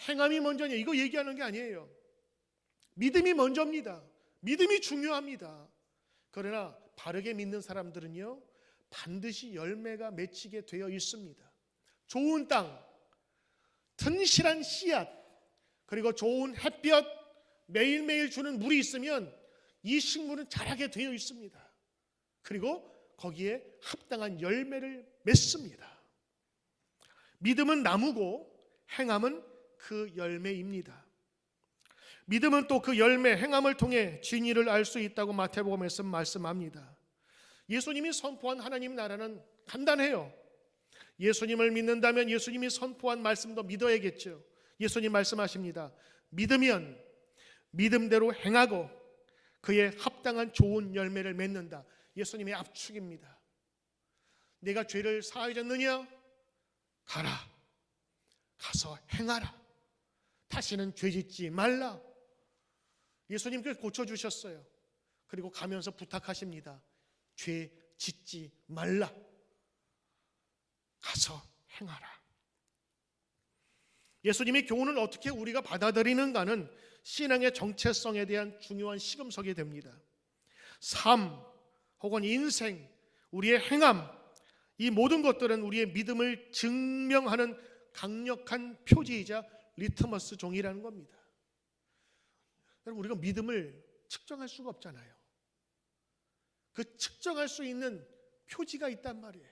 행함이 먼저냐 이거 얘기하는 게 아니에요. 믿음이 먼저입니다. 믿음이 중요합니다. 그러나 바르게 믿는 사람들은요, 반드시 열매가 맺히게 되어 있습니다. 좋은 땅, 튼실한 씨앗, 그리고 좋은 햇볕, 매일매일 주는 물이 있으면 이 식물은 자라게 되어 있습니다. 그리고 거기에 합당한 열매를 맺습니다. 믿음은 나무고 행함은 그 열매입니다. 믿음은 또 그 열매, 행함을 통해 진리를 알 수 있다고 마태복음에서 말씀합니다. 예수님이 선포한 하나님 나라는 간단해요. 예수님을 믿는다면 예수님이 선포한 말씀도 믿어야겠죠. 예수님 말씀하십니다. 믿으면 믿음대로 행하고 그에 합당한 좋은 열매를 맺는다. 예수님의 압축입니다. 내가 죄를 사하였느냐? 가라. 가서 행하라. 다시는 죄 짓지 말라. 예수님께서 고쳐주셨어요. 그리고 가면서 부탁하십니다. 죄 짓지 말라. 가서 행하라. 예수님의 교훈을 어떻게 우리가 받아들이는가는 신앙의 정체성에 대한 중요한 시금석이 됩니다. 삶 혹은 인생, 우리의 행함, 이 모든 것들은 우리의 믿음을 증명하는 강력한 표지이자 리트머스 종이라는 겁니다. 여러분, 우리가 믿음을 측정할 수가 없잖아요. 그 측정할 수 있는 표지가 있단 말이에요.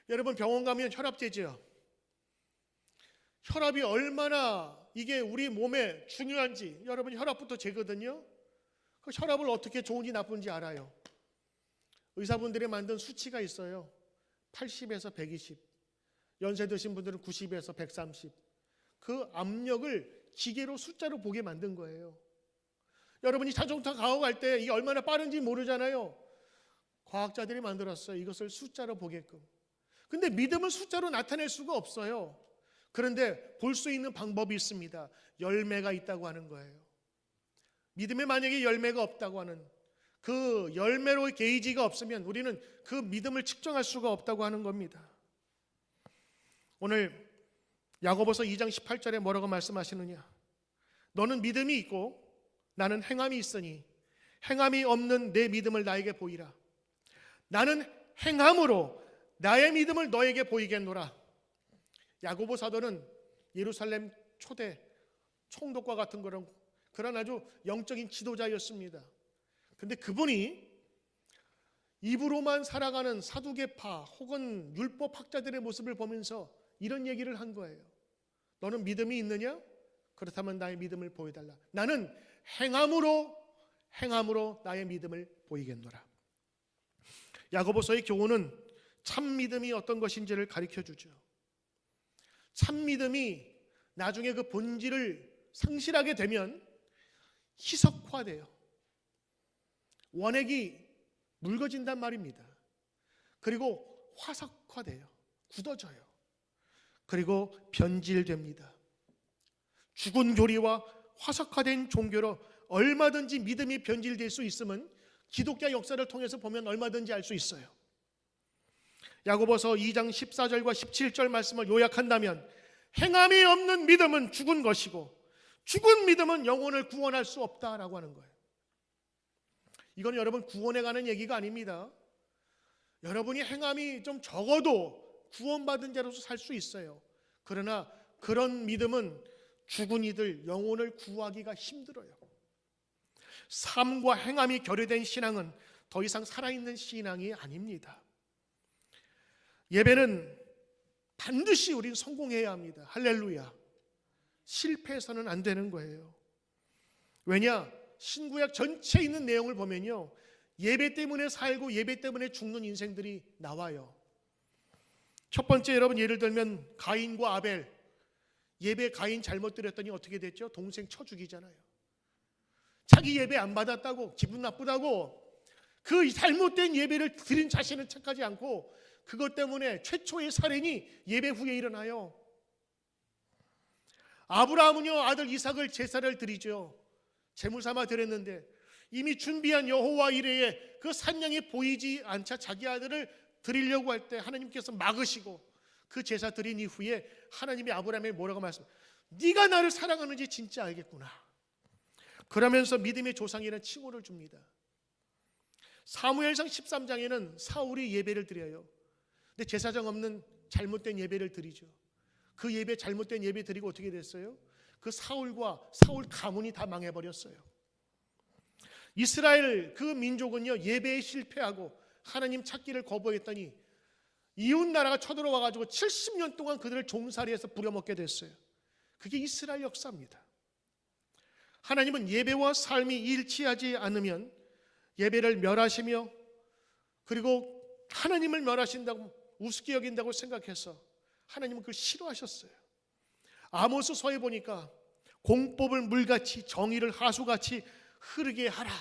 여러분, 병원 가면 혈압 재죠. 혈압이 얼마나 이게 우리 몸에 중요한지 여러분 혈압부터 재거든요. 그 혈압을 어떻게 좋은지 나쁜지 알아요. 의사분들이 만든 수치가 있어요. 80에서 120, 연세 드신 분들은 90에서 130. 그 압력을 기계로 숫자로 보게 만든 거예요. 여러분이 자동차 가고 갈 때 이게 얼마나 빠른지 모르잖아요. 과학자들이 만들었어요. 이것을 숫자로 보게끔. 근데 믿음을 숫자로 나타낼 수가 없어요. 그런데 볼 수 있는 방법이 있습니다. 열매가 있다고 하는 거예요. 믿음에 만약에 열매가 없다고 하는, 그 열매로의 게이지가 없으면 우리는 그 믿음을 측정할 수가 없다고 하는 겁니다. 오늘 야고보서 2장 18절에 뭐라고 말씀하시느냐? 너는 믿음이 있고 나는 행함이 있으니 행함이 없는 내 믿음을 나에게 보이라. 나는 행함으로 나의 믿음을 너에게 보이겠노라. 야고보 사도는 예루살렘 초대 총독과 같은 그런 아주 영적인 지도자였습니다. 그런데 그분이 입으로만 살아가는 사두개파 혹은 율법학자들의 모습을 보면서 이런 얘기를 한 거예요. 너는 믿음이 있느냐? 그렇다면 나의 믿음을 보여달라. 나는 행함으로 나의 믿음을 보이겠노라. 야고보서의 교훈은 참 믿음이 어떤 것인지를 가르쳐주죠. 참 믿음이 나중에 그 본질을 상실하게 되면 희석화돼요. 원액이 묽어진단 말입니다. 그리고 화석화돼요. 굳어져요. 그리고 변질됩니다. 죽은 교리와 화석화된 종교로 얼마든지 믿음이 변질될 수 있으면 기독교 역사를 통해서 보면 얼마든지 알 수 있어요. 야고보서 2장 14절과 17절 말씀을 요약한다면 행함이 없는 믿음은 죽은 것이고 죽은 믿음은 영혼을 구원할 수 없다라고 하는 거예요. 이건 여러분 구원에 관한 얘기가 아닙니다. 여러분이 행함이 좀 적어도 구원받은 자로서 살 수 있어요. 그러나 그런 믿음은 죽은 이들 영혼을 구하기가 힘들어요. 삶과 행함이 결여된 신앙은 더 이상 살아있는 신앙이 아닙니다. 예배는 반드시 우린 성공해야 합니다. 할렐루야. 실패해서는 안 되는 거예요. 왜냐? 신구약 전체에 있는 내용을 보면요, 예배 때문에 살고 예배 때문에 죽는 인생들이 나와요. 첫 번째, 여러분 예를 들면 가인과 아벨. 예배 가인 잘못 드렸더니 어떻게 됐죠? 동생 쳐 죽이잖아요. 자기 예배 안 받았다고 기분 나쁘다고 그 잘못된 예배를 드린 자신은 착하지 않고 그것 때문에 최초의 살인이 예배 후에 일어나요. 아브라함은요, 아들 이삭을 제사를 드리죠. 제물 삼아 드렸는데 이미 준비한 여호와 이레에 그 산양이 보이지 않자 자기 아들을 드리려고 할 때 하나님께서 막으시고 그 제사 드린 이후에 하나님이 아브라함에게 뭐라고 말씀해요? 네가 나를 사랑하는지 진짜 알겠구나. 그러면서 믿음의 조상이라는 칭호를 줍니다. 사무엘상 13장에는 사울이 예배를 드려요. 근데 제사장 없는 잘못된 예배를 드리죠. 그 예배 잘못된 예배 드리고 어떻게 됐어요? 그 사울과 사울 가문이 다 망해버렸어요. 이스라엘 그 민족은요, 예배에 실패하고 하나님 찾기를 거부했더니 이웃 나라가 쳐들어와 가지고 70년 동안 그들을 종살이해서 부려먹게 됐어요. 그게 이스라엘 역사입니다. 하나님은 예배와 삶이 일치하지 않으면 예배를 멸하시며, 그리고 하나님을 멸하신다고 우습게 여긴다고 생각해서 하나님은 그걸 싫어하셨어요. 아모스서에 보니까 공법을 물같이 정의를 하수같이 흐르게 하라.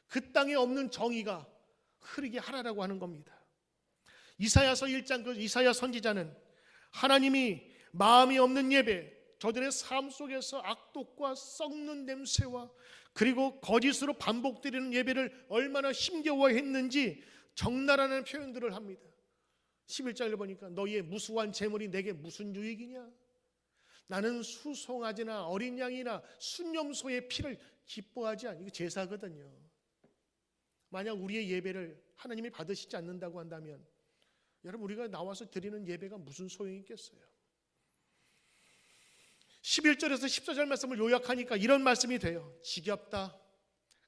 그 땅에 없는 정의가 흐르게 하라라고 하는 겁니다. 이사야서 1장 그 이사야 선지자는 하나님이 마음이 없는 예배, 저들의 삶 속에서 악독과 썩는 냄새와 그리고 거짓으로 반복드리는 예배를 얼마나 힘겨워했는지 적나라한 표현들을 합니다. 11절을 보니까 너희의 무수한 재물이 내게 무슨 유익이냐? 나는 수송아지나 어린 양이나 순념소의 피를 기뻐하지 않니? 이거 제사거든요. 만약 우리의 예배를 하나님이 받으시지 않는다고 한다면 여러분, 우리가 나와서 드리는 예배가 무슨 소용이 있겠어요? 11절에서 14절 말씀을 요약하니까 이런 말씀이 돼요. 지겹다,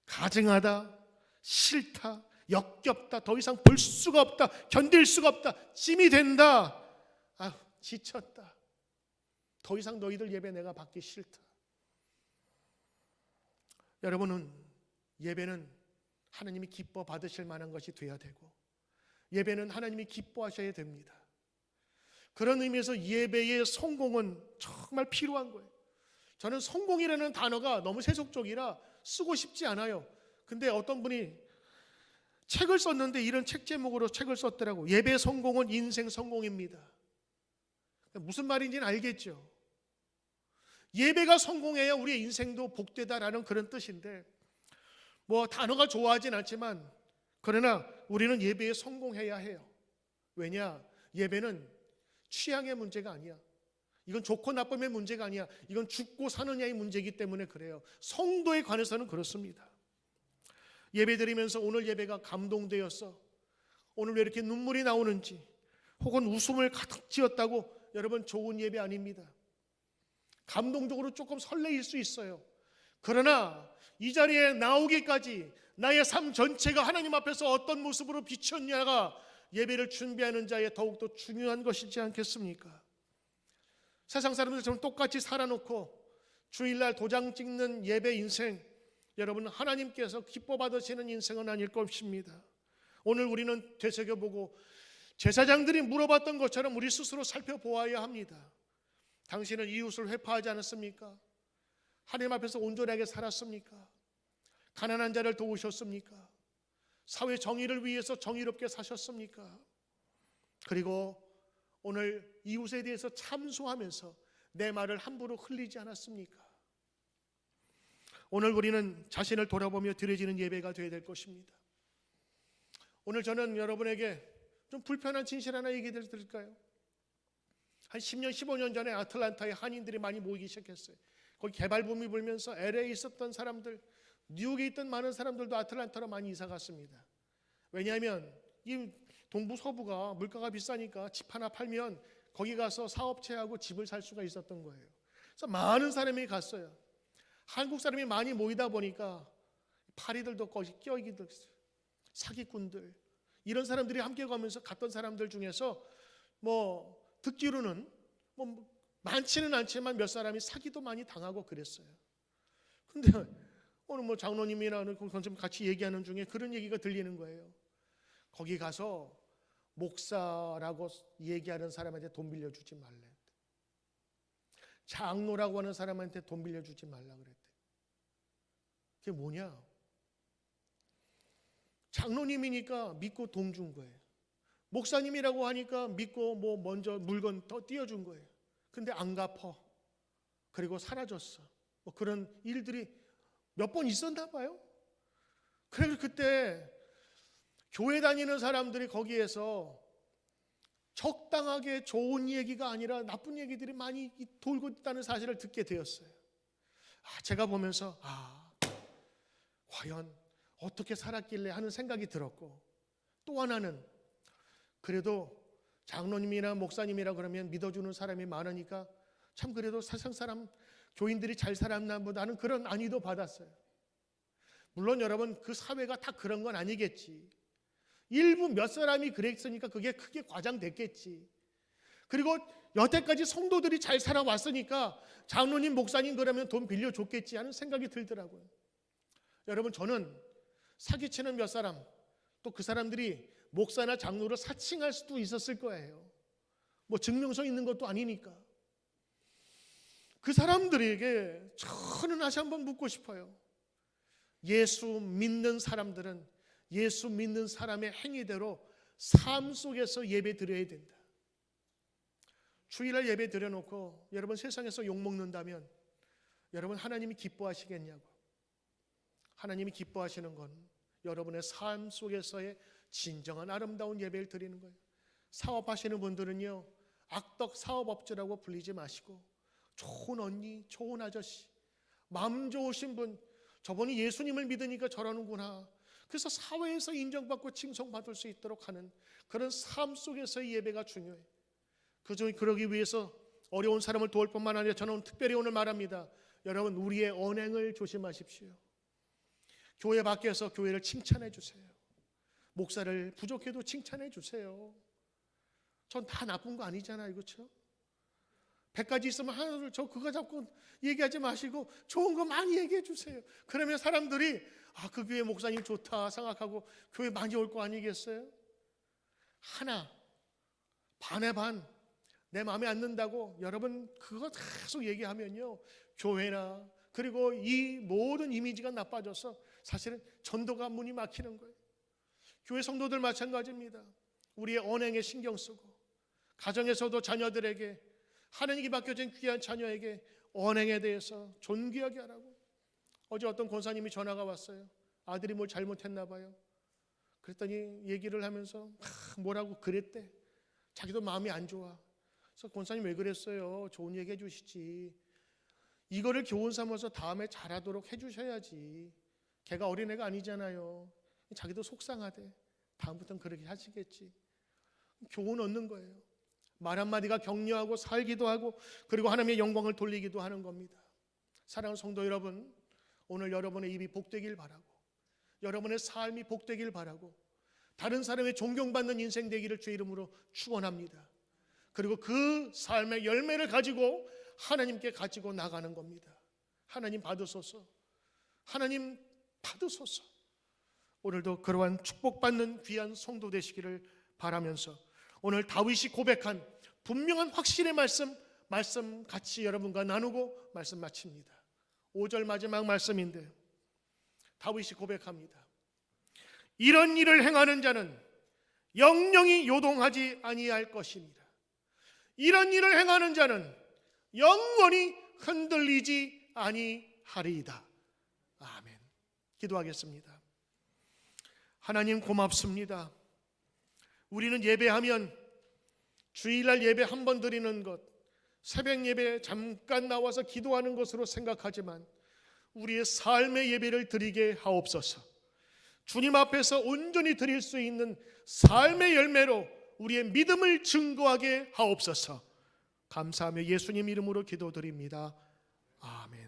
가증하다, 싫다, 역겹다, 더 이상 볼 수가 없다, 견딜 수가 없다, 찜이 된다, 지쳤다, 더 이상 너희들 예배 내가 받기 싫다. 여러분은 예배는 하나님이 기뻐 받으실 만한 것이 되어야 되고, 예배는 하나님이 기뻐하셔야 됩니다. 그런 의미에서 예배의 성공은 정말 필요한 거예요. 저는 성공이라는 단어가 너무 세속적이라 쓰고 싶지 않아요. 근데 어떤 분이 책을 썼는데 이런 책 제목으로 책을 썼더라고. 예배 성공은 인생 성공입니다. 무슨 말인지는 알겠죠. 예배가 성공해야 우리의 인생도 복되다라는 그런 뜻인데, 뭐 단어가 좋아하진 않지만 그러나 우리는 예배에 성공해야 해요. 왜냐? 예배는 취향의 문제가 아니야. 이건 좋고 나쁨의 문제가 아니야. 이건 죽고 사느냐의 문제이기 때문에 그래요. 성도에 관해서는 그렇습니다. 예배 드리면서 오늘 예배가 감동되었어, 오늘 왜 이렇게 눈물이 나오는지, 혹은 웃음을 가득 지었다고 여러분 좋은 예배 아닙니다. 감동적으로 조금 설레일 수 있어요. 그러나 이 자리에 나오기까지 나의 삶 전체가 하나님 앞에서 어떤 모습으로 비쳤냐가 예배를 준비하는 자의 더욱더 중요한 것이지 않겠습니까? 세상 사람들처럼 똑같이 살아놓고 주일날 도장 찍는 예배 인생, 여러분 하나님께서 기뻐 받으시는 인생은 아닐 것입니다. 오늘 우리는 되새겨보고 제사장들이 물어봤던 것처럼 우리 스스로 살펴보아야 합니다. 당신은 이웃을 회파하지 않았습니까? 하나님 앞에서 온전하게 살았습니까? 가난한 자를 도우셨습니까? 사회 정의를 위해서 정의롭게 사셨습니까? 그리고 오늘 이웃에 대해서 참소하면서 내 말을 함부로 흘리지 않았습니까? 오늘 우리는 자신을 돌아보며 드려지는 예배가 되어야 될 것입니다. 오늘 저는 여러분에게 좀 불편한 진실 하나 얘기를 드릴까요? 한 10년, 15년 전에 아틀란타에 한인들이 많이 모이기 시작했어요. 거기 개발붐이 불면서 LA에 있었던 사람들, 뉴욕에 있던 많은 사람들도 아틀란타로 많이 이사 갔습니다. 왜냐하면 이 동부 서부가 물가가 비싸니까 집 하나 팔면 거기 가서 사업체하고 집을 살 수가 있었던 거예요. 그래서 많은 사람이 갔어요. 한국 사람이 많이 모이다 보니까 파리들도 거기 껴있기도 했어요. 사기꾼들, 이런 사람들이 함께 가면서 갔던 사람들 중에서 듣기로는 많지는 않지만 몇 사람이 사기도 많이 당하고 그랬어요. 근데 오늘 장로님이나 권사님 같이 얘기하는 중에 그런 얘기가 들리는 거예요. 거기 가서 목사라고 얘기하는 사람한테 돈 빌려주지 말래. 장로라고 하는 사람한테 돈 빌려주지 말라 그랬대. 그게 뭐냐? 장로님이니까 믿고 돈 준 거예요. 목사님이라고 하니까 믿고 먼저 물건 더 띄워준 거예요. 근데 안 갚어. 그리고 사라졌어. 그런 일들이 몇 번 있었나 봐요. 그래서 그때 교회 다니는 사람들이 거기에서 적당하게 좋은 얘기가 아니라 나쁜 얘기들이 많이 돌고 있다는 사실을 듣게 되었어요. 제가 보면서 과연 어떻게 살았길래 하는 생각이 들었고, 또 하나는 그래도 장로님이나 목사님이라 그러면 믿어주는 사람이 많으니까 참 그래도 세상 사람 교인들이 잘 살았나 보다는 그런 안위도 받았어요. 물론 여러분 그 사회가 다 그런 건 아니겠지. 일부 몇 사람이 그랬으니까 그게 크게 과장됐겠지. 그리고 여태까지 성도들이 잘 살아왔으니까 장로님 목사님 그러면 돈 빌려줬겠지 하는 생각이 들더라고요. 여러분 저는 사기치는 몇 사람, 또 그 사람들이 목사나 장로를 사칭할 수도 있었을 거예요. 증명서 있는 것도 아니니까. 그 사람들에게 저는 다시 한번 묻고 싶어요. 예수 믿는 사람들은 예수 믿는 사람의 행위대로 삶 속에서 예배 드려야 된다. 주일날 예배 드려놓고 여러분 세상에서 욕먹는다면 여러분 하나님이 기뻐하시겠냐고. 하나님이 기뻐하시는 건 여러분의 삶 속에서의 진정한 아름다운 예배를 드리는 거예요. 사업하시는 분들은요, 악덕 사업업주라고 불리지 마시고 좋은 언니, 좋은 아저씨, 마음 좋으신 분, 저분이 예수님을 믿으니까 저러는구나. 그래서 사회에서 인정받고 칭송받을 수 있도록 하는 그런 삶 속에서의 예배가 중요해요. 그러기 위해서 어려운 사람을 도울 뿐만 아니라 저는 특별히 오늘 말합니다. 여러분 우리의 언행을 조심하십시오. 교회 밖에서 교회를 칭찬해 주세요. 목사를 부족해도 칭찬해 주세요. 전 다 나쁜 거 아니잖아요, 그렇죠? 100가지 있으면 하나를 그거 잡고 얘기하지 마시고 좋은 거 많이 얘기해 주세요. 그러면 사람들이 그 교회 목사님 좋다 생각하고 교회 많이 올 거 아니겠어요? 하나 반에 반 내 마음에 안 든다고 여러분 그거 계속 얘기하면요, 교회나 그리고 이 모든 이미지가 나빠져서 사실은 전도가 문이 막히는 거예요. 교회 성도들 마찬가지입니다. 우리의 언행에 신경 쓰고 가정에서도 자녀들에게 하나님께 맡겨진 귀한 자녀에게 언행에 대해서 존귀하게 하라고. 어제 어떤 권사님이 전화가 왔어요. 아들이 뭘 잘못했나 봐요. 그랬더니 얘기를 하면서 뭐라고 그랬대. 자기도 마음이 안 좋아. 그래서 권사님 왜 그랬어요? 좋은 얘기 해주시지. 이거를 교훈 삼아서 다음에 잘하도록 해주셔야지. 걔가 어린애가 아니잖아요. 자기도 속상하대. 다음부터는 그렇게 하시겠지. 교훈 얻는 거예요. 말 한마디가 격려하고 살기도 하고 그리고 하나님의 영광을 돌리기도 하는 겁니다. 사랑하는 성도 여러분, 오늘 여러분의 입이 복되길 바라고 여러분의 삶이 복되길 바라고 다른 사람의 존경받는 인생 되기를 주의 이름으로 축원합니다. 그리고 그 삶의 열매를 가지고 하나님께 가지고 나가는 겁니다. 하나님 받으소서. 하나님 받으소서. 오늘도 그러한 축복받는 귀한 성도 되시기를 바라면서 오늘 다윗이 고백한 분명한 확신의 말씀 같이 여러분과 나누고 말씀 마칩니다. 5절 마지막 말씀인데 다윗이 고백합니다. 이런 일을 행하는 자는 영영이 요동하지 아니할 것입니다. 이런 일을 행하는 자는 영원히 흔들리지 아니하리이다. 아멘. 기도하겠습니다. 하나님 고맙습니다. 우리는 예배하면 주일날 예배 한 번 드리는 것, 새벽 예배 잠깐 나와서 기도하는 것으로 생각하지만 우리의 삶의 예배를 드리게 하옵소서. 주님 앞에서 온전히 드릴 수 있는 삶의 열매로 우리의 믿음을 증거하게 하옵소서. 감사하며 예수님 이름으로 기도드립니다. 아멘.